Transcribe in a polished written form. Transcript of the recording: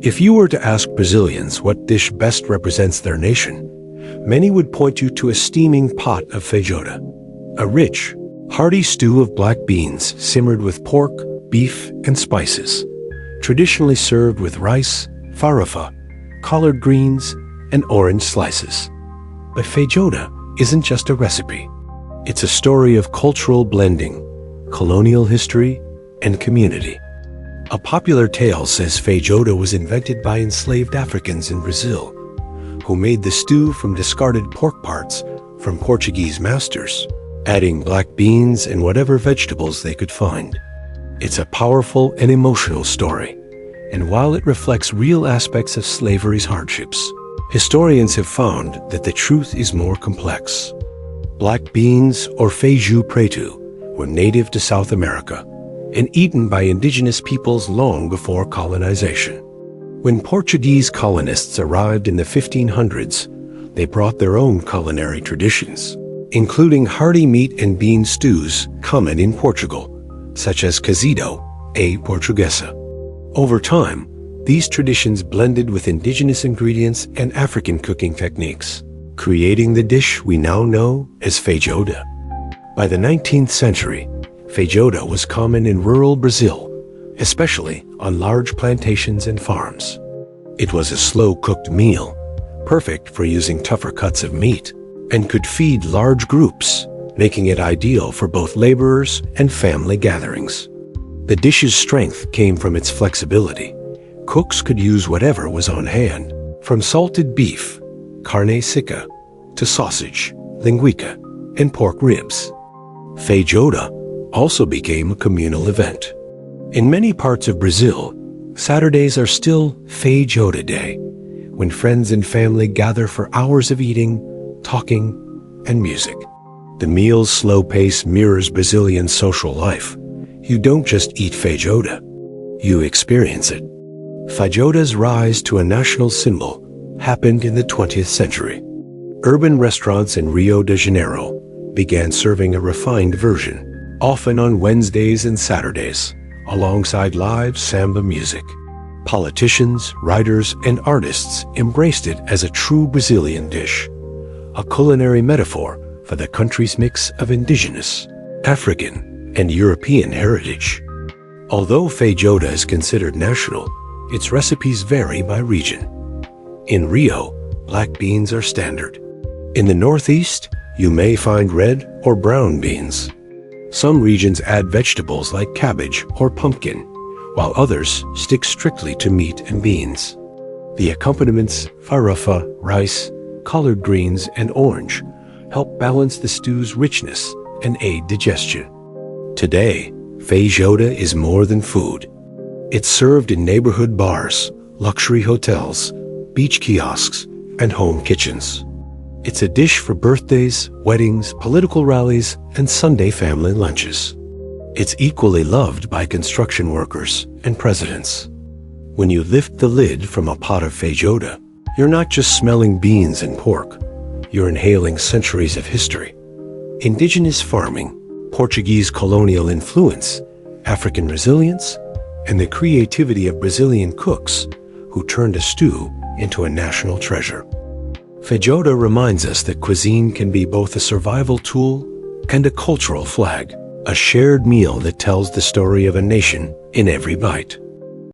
If you were to ask Brazilians what dish best represents their nation, many would point you to a steaming pot of feijoada, a rich, hearty stew of black beans simmered with pork, beef, and spices, traditionally served with rice, farofa, collard greens, and orange slices. But feijoada isn't just a recipe. It's a story of cultural blending, colonial history, and community. A popular tale says feijoada was invented by enslaved Africans in Brazil, who made the stew from discarded pork parts from Portuguese masters, adding black beans and whatever vegetables they could find. It's a powerful and emotional story, and while it reflects real aspects of slavery's hardships, historians have found that the truth is more complex. Black beans, or feijão preto, were native to South America and eaten by indigenous peoples long before colonization. When Portuguese colonists arrived in the 1500s, they brought their own culinary traditions, including hearty meat and bean stews common in Portugal, such as cozido à portuguesa. Over time, these traditions blended with indigenous ingredients and African cooking techniques, creating the dish we now know as feijoada. By the 19th century, feijoada was common in rural Brazil, especially on large plantations and farms. It was a slow-cooked meal, perfect for using tougher cuts of meat, and could feed large groups, making it ideal for both laborers and family gatherings. The dish's strength came from its flexibility. Cooks could use whatever was on hand, from salted beef, carne seca, to sausage, linguiça, and pork ribs. Feijoada also became a communal event. In many parts of Brazil, Saturdays are still Feijoada Day, when friends and family gather for hours of eating, talking, and music. The meal's slow pace mirrors Brazilian social life. You don't just eat feijoada, you experience it. Feijoada's rise to a national symbol happened in the 20th century. Urban restaurants in Rio de Janeiro began serving a refined version, often on Wednesdays and Saturdays, alongside live samba music. Politicians, writers, and artists embraced it as a true Brazilian dish, a culinary metaphor for the country's mix of indigenous, African, and European heritage. Although feijoada is considered national, its recipes vary by region. In Rio, black beans are standard. In the Northeast, you may find red or brown beans. Some regions add vegetables like cabbage or pumpkin, while others stick strictly to meat and beans. The accompaniments, farofa, rice, collard greens, and orange, help balance the stew's richness and aid digestion. Today, feijoada is more than food. It's served in neighborhood bars, luxury hotels, beach kiosks, and home kitchens. It's a dish for birthdays, weddings, political rallies, and Sunday family lunches. It's equally loved by construction workers and presidents. When you lift the lid from a pot of feijoada, you're not just smelling beans and pork, you're inhaling centuries of history. Indigenous farming, Portuguese colonial influence, African resilience, and the creativity of Brazilian cooks who turned a stew into a national treasure. Feijoada reminds us that cuisine can be both a survival tool and a cultural flag, a shared meal that tells the story of a nation in every bite.